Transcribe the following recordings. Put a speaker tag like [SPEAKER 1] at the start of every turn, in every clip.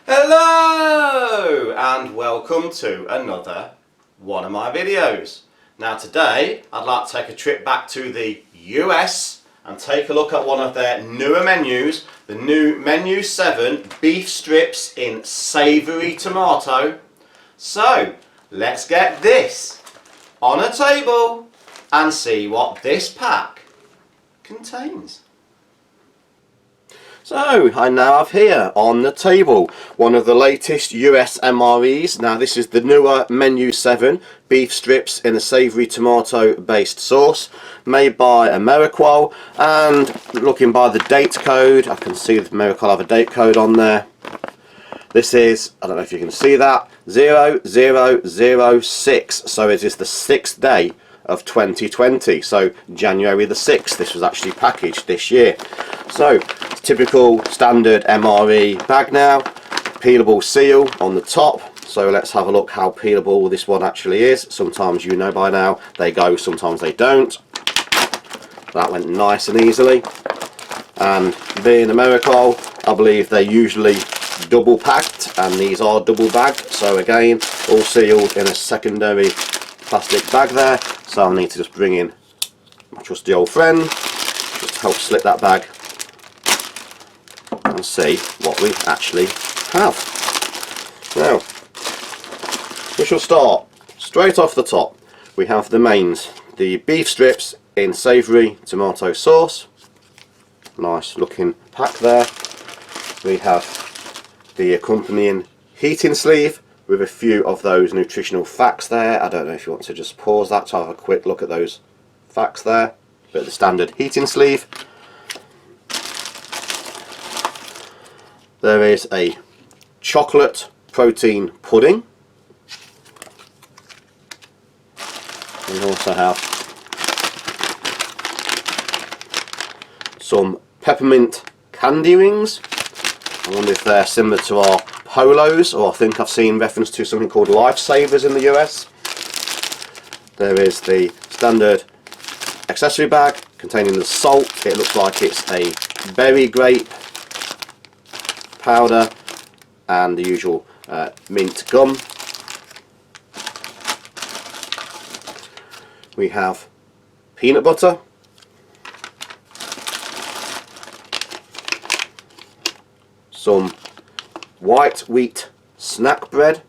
[SPEAKER 1] Hello and welcome to another one of my videos. Now today I'd like to take a trip back to the US and take a look at one of their newer menus, the new Menu 7 beef strips in savoury tomato. So let's get this on a table and see what this pack contains. So I now have here on the table one of the latest US MREs. Now this is the newer Menu 7 beef strips in a savoury tomato based sauce made by Ameriqual, and looking by the date code, I can see that Ameriqual have a date code on there. This is, I don't know if you can see that, 0006, so it is the 6th day of 2020, so January the 6th. This was actually packaged this year. So typical standard MRE bag now, peelable seal on the top. So let's have a look how peelable this one actually is. Sometimes you know by now they go, sometimes they don't. That went nice and easily. And being Ameriqual, I believe they're usually double packed, and these are double bagged. So again, all sealed in a secondary plastic bag there. So I'll need to just bring in my trusty old friend just to help slip that bag and see what we actually have. Now we shall start straight off the top. We have the mains, the beef strips in savoury tomato sauce. Nice looking pack there. We have the accompanying heating sleeve with a few of those nutritional facts there. I don't know if you want to just pause that to have a quick look at those facts there. But the standard heating sleeve. There is a chocolate protein pudding. We also have some peppermint candy rings. I wonder if they're similar to our polos, or I think I've seen reference to something called lifesavers in the US. There is the standard accessory bag containing the salt. It looks like it's a berry grape powder and the usual mint gum. We have peanut butter, some white wheat snack bread.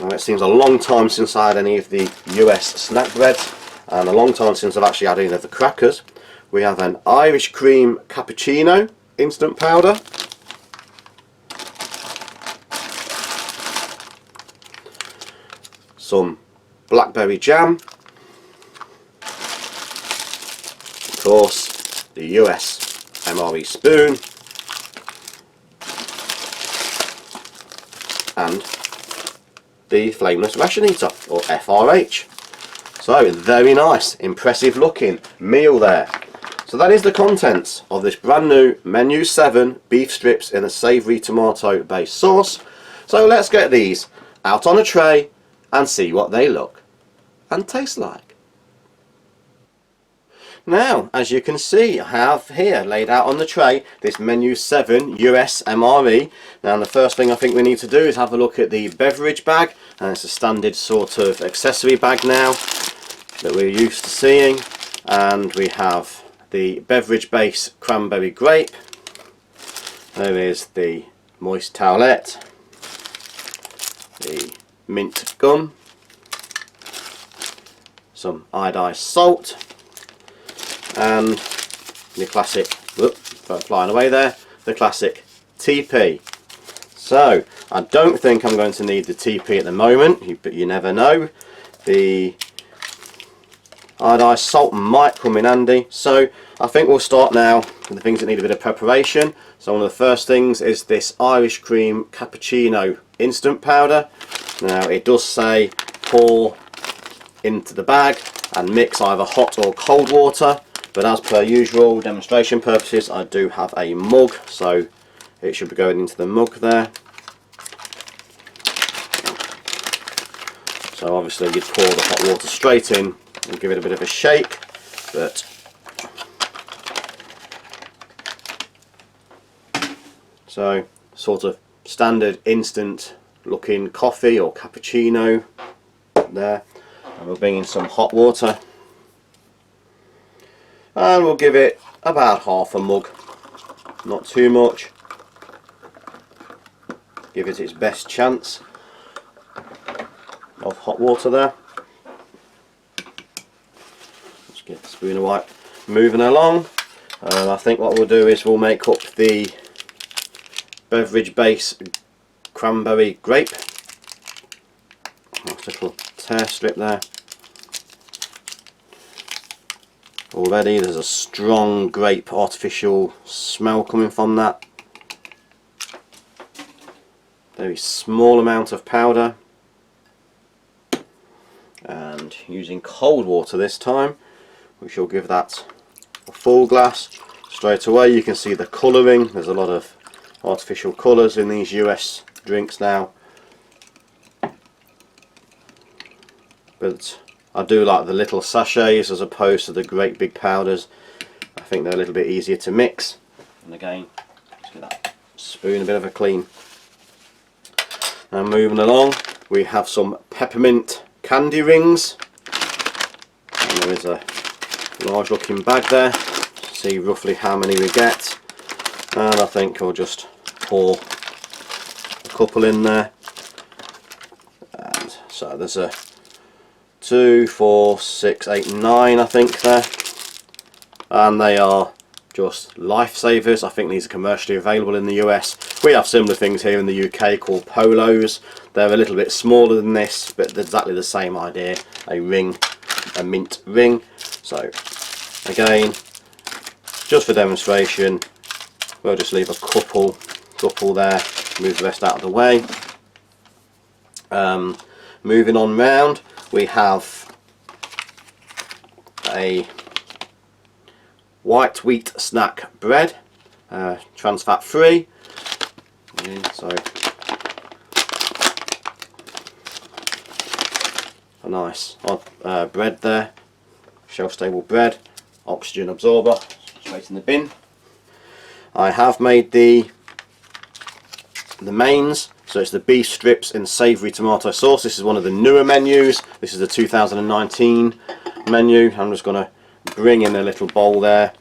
[SPEAKER 1] Now it seems a long time since I had any of the US snack breads, and a long time since I've actually had any of the crackers. We have an Irish cream cappuccino instant powder, some blackberry jam, of course the US MRE spoon, and the flameless ration eater, or FRH. So very nice, impressive looking meal there. So that is the contents of this brand new Menu 7 beef strips in a savoury tomato based sauce. So let's get these out on a tray and see what they look and taste like. Now, as you can see, I have here laid out on the tray this Menu 7 US MRE. Now the first thing I think we need to do is have a look at the beverage bag, and it's a standard sort of accessory bag now that we're used to seeing. And we have the beverage base cranberry grape. There is the moist towelette, the mint gum, some iodized salt, and the classic, flying away there, the classic TP. So I don't think I'm going to need the TP at the moment, but you never know. The iodized salt might come in handy. So I think we'll start now with the things that need a bit of preparation. So one of the first things is this Irish cream cappuccino instant powder. Now it does say pour into the bag and mix either hot or cold water, but as per usual, demonstration purposes, I do have a mug, so it should be going into the mug there. So obviously you'd pour the hot water straight in and give it a bit of a shake, but so sort of standard instant looking coffee or cappuccino there, and we'll bring in some hot water and we'll give it about half a mug, not too much, give it its best chance of hot water there. Let's get the spoon wipe moving along. I think what we'll do is we'll make up the beverage base cranberry grape. Nice little tear strip there. Already there's a strong grape artificial smell coming from that. Very small amount of powder, and using cold water this time we shall give that a full glass. Straight away you can see the colouring. There's a lot of artificial colours in these US drinks now, but I do like the little sachets as opposed to the great big powders. I think they're a little bit easier to mix. And again, let's give that spoon a bit of a clean. And moving along, we have some peppermint candy rings, and there is a large looking bag there. See roughly how many we get, and I think I'll just pour a couple in there. And so there's a 2, 4, 6, 8, 9 I think there, and they are just lifesavers. I think these are commercially available in the US. We have similar things here in the UK called polos. They're a little bit smaller than this, but exactly the same idea, a ring, a mint ring. So again, just for demonstration, we'll just leave a couple there, move the rest out of the way. Moving on round, we have a white wheat snack bread, trans fat free. So a nice bread there, shelf stable bread, oxygen absorber, straight in the bin. I have made the mains, so it's the beef strips in savoury tomato sauce. This is one of the newer menus. This is the 2019 menu. I'm just going to bring in a little bowl there,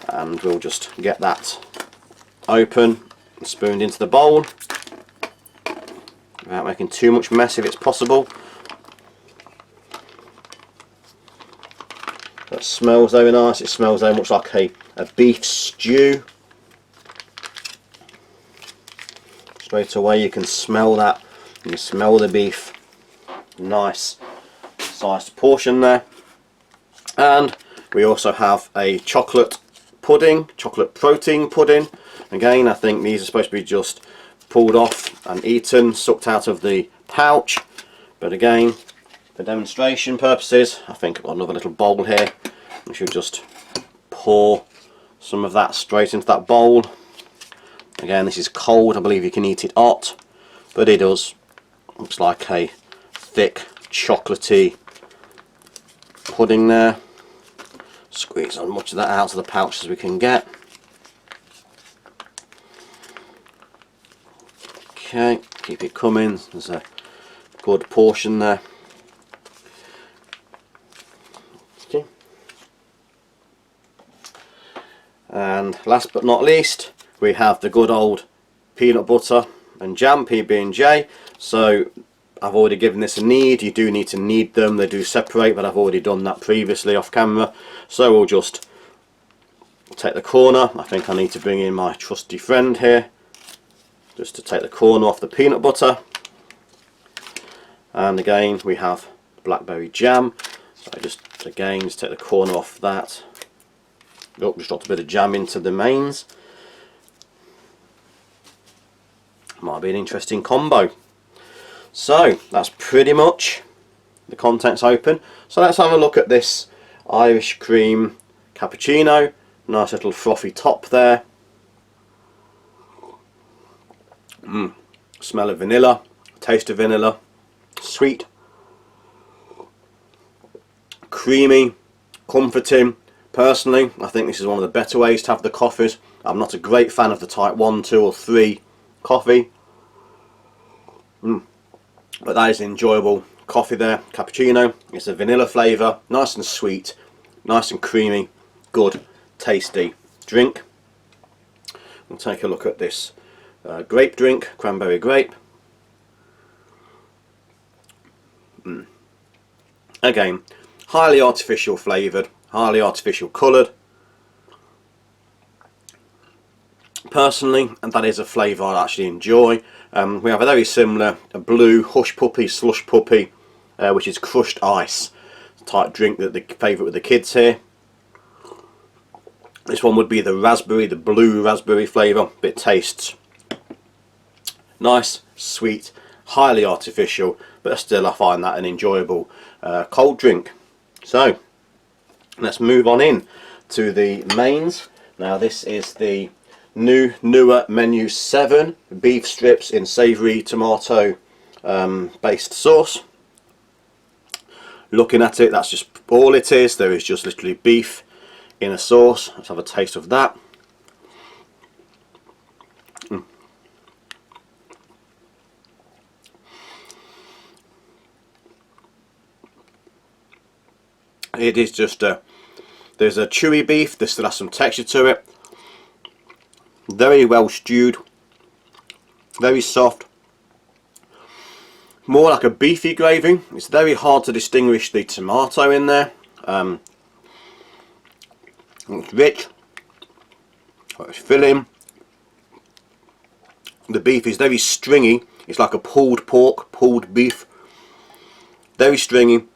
[SPEAKER 1] and we'll just get that open and spooned into the bowl without making too much mess if it's possible. That smells very nice. It smells very much like a beef stew. Straight away you can smell that. You can smell the beef. Nice sized portion there. And we also have a chocolate pudding, chocolate protein pudding. Again, I think these are supposed to be just pulled off and eaten, sucked out of the pouch. But again, for demonstration purposes, I think I've got another little bowl here. We should just pour some of that straight into that bowl. Again, this is cold. I believe you can eat it hot, but it does. Looks like a thick, chocolatey pudding there. Squeeze as much of that out of the pouch as we can get. Okay, keep it coming. There's a good portion there. Okay. And last but not least, we have the good old peanut butter and jam, PB&J. So I've already given this a knead. You do need to knead them. They do separate, but I've already done that previously off camera. So we'll just take the corner. I think I need to bring in my trusty friend here, just to take the corner off the peanut butter. And again, we have blackberry jam. So I just again just take the corner off that. Oh, just dropped a bit of jam into the mains. Might be an interesting combo. So that's pretty much the contents open. So let's have a look at this Irish cream cappuccino. Nice little frothy top there. Smell of vanilla, taste of vanilla, sweet, creamy, comforting. Personally, I think this is one of the better ways to have the coffees. I'm not a great fan of the type 1, 2 or 3 coffee. But that is an enjoyable coffee there, cappuccino. It's a vanilla flavour, nice and sweet, nice and creamy, good, tasty drink. We'll take a look at this grape drink, cranberry grape. Again, highly artificial flavoured, highly artificial coloured. Personally, and that is a flavour I actually enjoy. We have a very similar blue hush puppy, slush puppy, which is crushed ice type drink that the favourite with the kids here. This one would be the raspberry, the blue raspberry flavour, but it tastes nice, sweet, highly artificial, but still I find that an enjoyable cold drink. So let's move on in to the mains. Now this is the newer menu 7 beef strips in savoury tomato based sauce. Looking at it, that's just all it is. There is just literally beef in a sauce. Let's have a taste of that. It is just there's a chewy beef, there still has some texture to it. Very well stewed, very soft, more like a beefy gravy. It's very hard to distinguish the tomato in there. It's rich, it's filling. The beef is very stringy. It's like a pulled pork, pulled beef. Very stringy.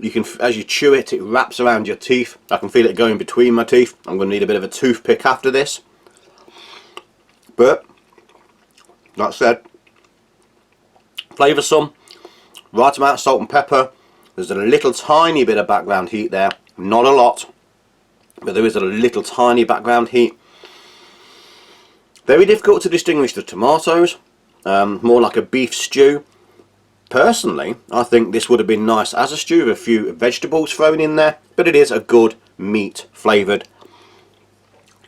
[SPEAKER 1] You can, as you chew it, it wraps around your teeth. I can feel it going between my teeth. I'm going to need a bit of a toothpick after this. But that said, flavoursome, right amount of salt and pepper. There's a little tiny bit of background heat there, not a lot, but there is a little tiny background heat. Very difficult to distinguish the tomatoes, more like a beef stew. Personally, I think this would have been nice as a stew with a few vegetables thrown in there, but it is a good meat flavoured,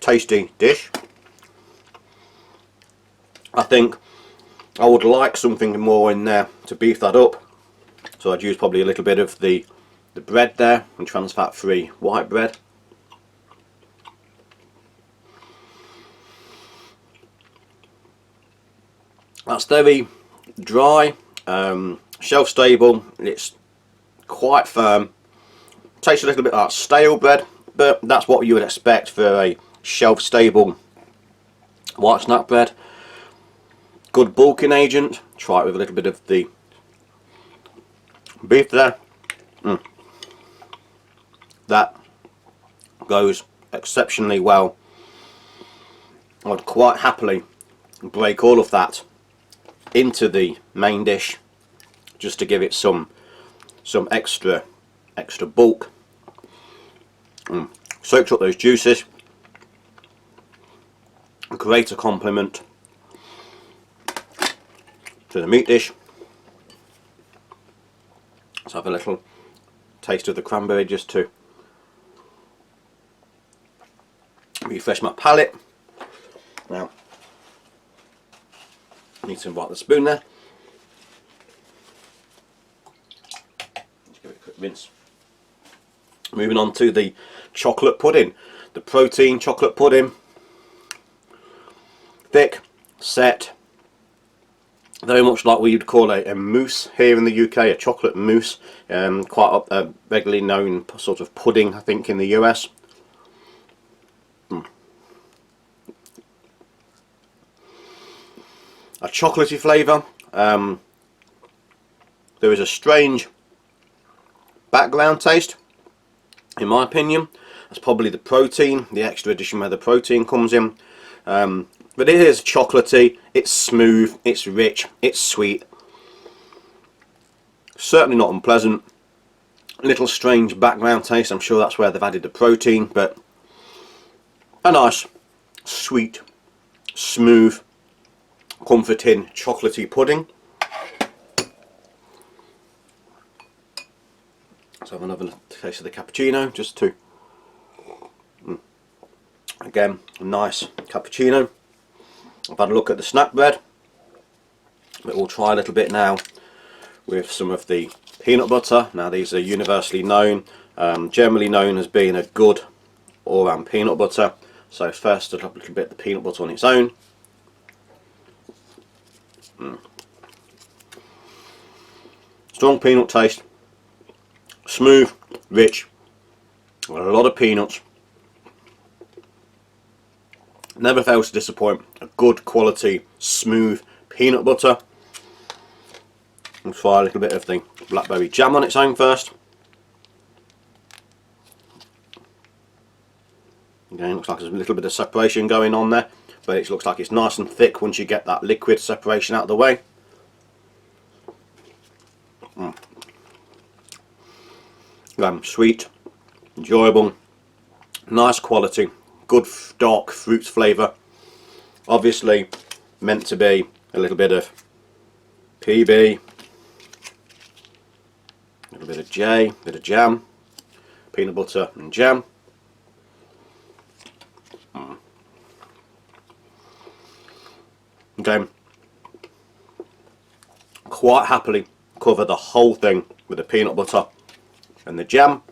[SPEAKER 1] tasty dish. I think I would like something more in there to beef that up, so I'd use probably a little bit of the bread there, and trans fat free white bread. That's very dry, shelf stable, it's quite firm, tastes a little bit like stale bread, but that's what you would expect for a shelf stable white snack bread. Good bulking agent. Try it with a little bit of the beef there. That goes exceptionally well. I would quite happily break all of that into the main dish just to give it some extra bulk. Soaks up those juices. Great a compliment to the meat dish. Let's have a little taste of the cranberry just to refresh my palate. Now, I need to wipe the spoon there. Let's give it a quick rinse. Moving on to the chocolate pudding. The protein chocolate pudding. Thick, set, very much like what you'd call a mousse here in the UK, a chocolate mousse, quite a regularly known sort of pudding I think in the US. A chocolatey flavour. There is a strange background taste, in my opinion. That's probably the protein, the extra addition where the protein comes in. But it is chocolatey, it's smooth, it's rich, it's sweet. Certainly not unpleasant. A little strange background taste, I'm sure that's where they've added the protein, but a nice, sweet, smooth, comforting, chocolatey pudding. Let's have another taste of the cappuccino, just to, again, a nice cappuccino. I've had a look at the snack bread. But we'll try a little bit now with some of the peanut butter. Now these are universally known, generally known as being a good all-round peanut butter. So first a little bit of the peanut butter on its own. Strong peanut taste, smooth, rich, with a lot of peanuts. Never fails to disappoint. A good quality, smooth peanut butter. We'll try a little bit of the blackberry jam on its own first. Again, looks like there's a little bit of separation going on there, but it looks like it's nice and thick once you get that liquid separation out of the way. Sweet, enjoyable, nice quality, good dark fruit flavour. Obviously meant to be a little bit of PB, a little bit of J, a bit of jam, peanut butter and jam. Okay, quite happily cover the whole thing with the peanut butter and the jam.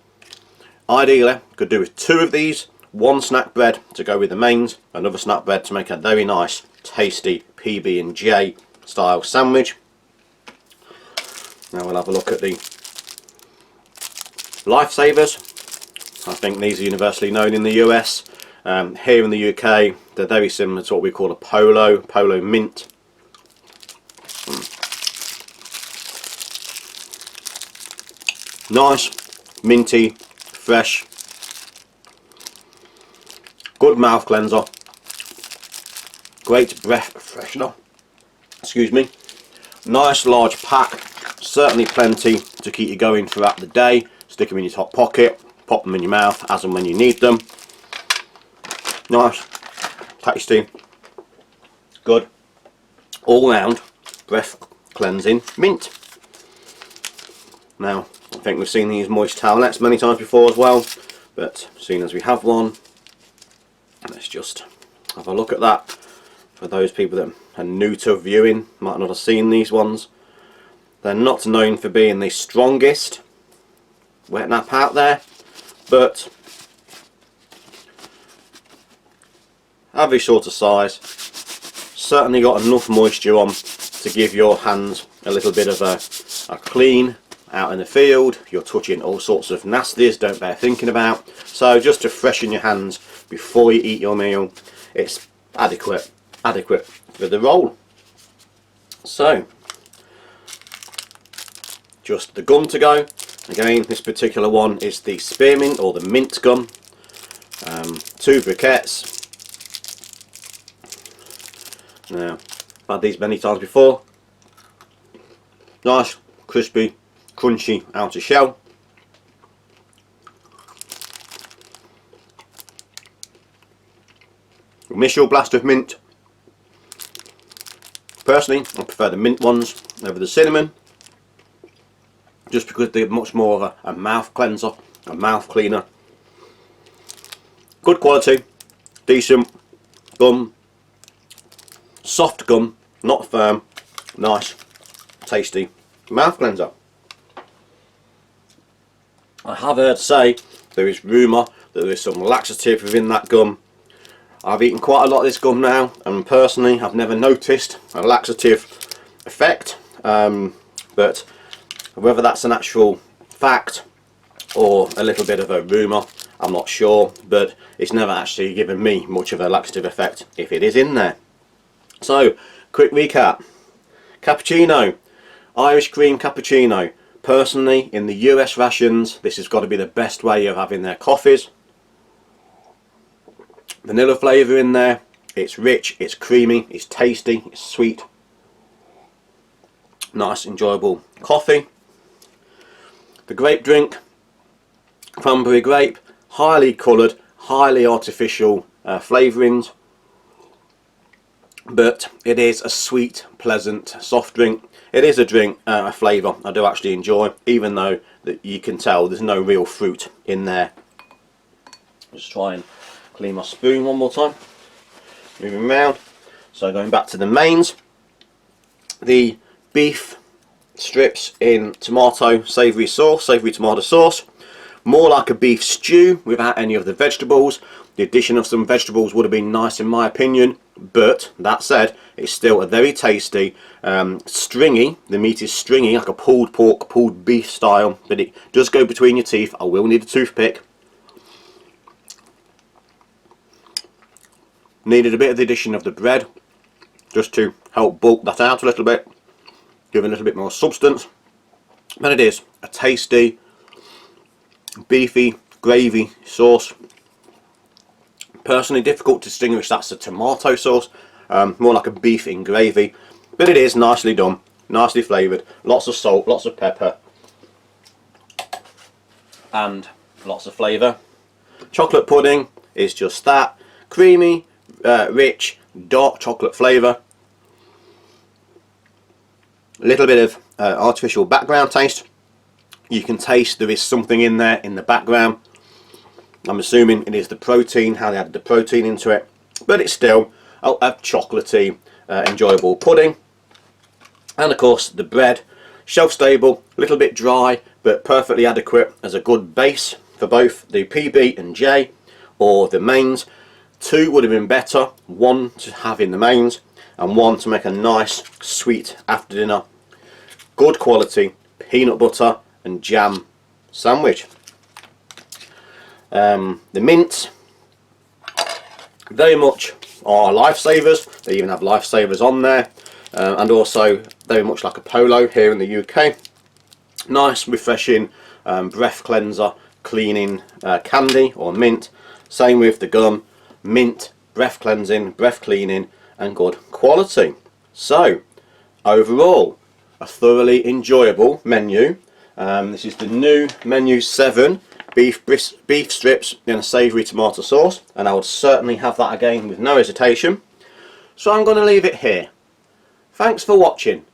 [SPEAKER 1] Ideally could do with 2 of these, 1 snack bread to go with the mains, another snack bread to make a very nice tasty PB and J style sandwich. Now we'll have a look at the lifesavers. I think these are universally known in the US. Here in the UK they're very similar to what we call a polo mint. Nice, minty, fresh, good mouth cleanser, great breath freshener, excuse me, nice large pack, certainly plenty to keep you going throughout the day. Stick them in your top pocket, pop them in your mouth as and when you need them. Nice, tasty, good, all round breath cleansing mint. Now I think we've seen these moist towelettes many times before as well, but seeing as we have one, let's just have a look at that. For those people that are new to viewing, might not have seen these ones. They're not known for being the strongest wet nap out there, but average sort of size. Certainly got enough moisture on to give your hands a little bit of a clean out in the field. You're touching all sorts of nasties, don't bear thinking about. So just to freshen your hands before you eat your meal, it's adequate for the roll. So just the gum to go. Again, this particular one is the spearmint or the mint gum. 2 briquettes. Now, I've had these many times before. Nice, crispy, crunchy outer shell. Initial blast of mint. Personally, I prefer the mint ones over the cinnamon, just because they're much more of a mouth cleanser, a mouth cleaner. Good quality, decent gum, soft gum, not firm, nice, tasty mouth cleanser. I have heard say there is rumour that there is some laxative within that gum. I've eaten quite a lot of this gum now, and personally I've never noticed a laxative effect, but whether that's an actual fact or a little bit of a rumour, I'm not sure, but it's never actually given me much of a laxative effect if it is in there. So, quick recap. Cappuccino, Irish cream cappuccino. Personally, in the US rations, this has got to be the best way of having their coffees. Vanilla flavour in there. It's rich, it's creamy, it's tasty, it's sweet. Nice, enjoyable coffee. The grape drink, cranberry grape, highly coloured, highly artificial flavourings. But it is a sweet, pleasant, soft drink. It is a drink, a flavour I do actually enjoy, even though that you can tell there's no real fruit in there. Just try and clean my spoon one more time. Moving around. So going back to the mains. the beef strips in tomato savoury sauce, savoury tomato sauce. More like a beef stew without any of the vegetables. The addition of some vegetables would have been nice in my opinion, but that said, it's still a very tasty, stringy. The meat is stringy, like a pulled pork, pulled beef style, but it does go between your teeth. I will need a toothpick. Needed a bit of the addition of the bread, just to help bulk that out a little bit, give it a little bit more substance. But it is a tasty, beefy gravy sauce. Personally, difficult to distinguish that's a tomato sauce, more like a beef in gravy, but it is nicely done, nicely flavoured, lots of salt, lots of pepper, and lots of flavour. Chocolate pudding is just that, creamy, rich, dark chocolate flavour, a little bit of artificial background taste. You can taste there is something in there in the background. I'm assuming it is the protein, how they added the protein into it, but it's still a chocolatey, enjoyable pudding. And of course the bread, shelf stable, a little bit dry, but perfectly adequate as a good base for both the PB and J or the mains. 2 would have been better, 1 to have in the mains and 1 to make a nice sweet after dinner, good quality peanut butter and jam sandwich. The mints very much are lifesavers. They even have lifesavers on there, and also very much like a polo here in the UK. Nice refreshing breath cleanser cleaning candy or mint. Same with the gum, mint, breath cleansing, breath cleaning, and good quality. So overall, a thoroughly enjoyable menu. This is the new menu 7. Beef strips in a savoury tomato sauce, and I would certainly have that again with no hesitation. So I'm going to leave it here. Thanks for watching.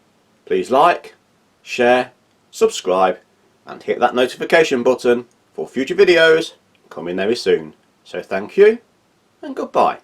[SPEAKER 1] Please like, share, subscribe and hit that notification button for future videos coming very soon. So thank you and goodbye.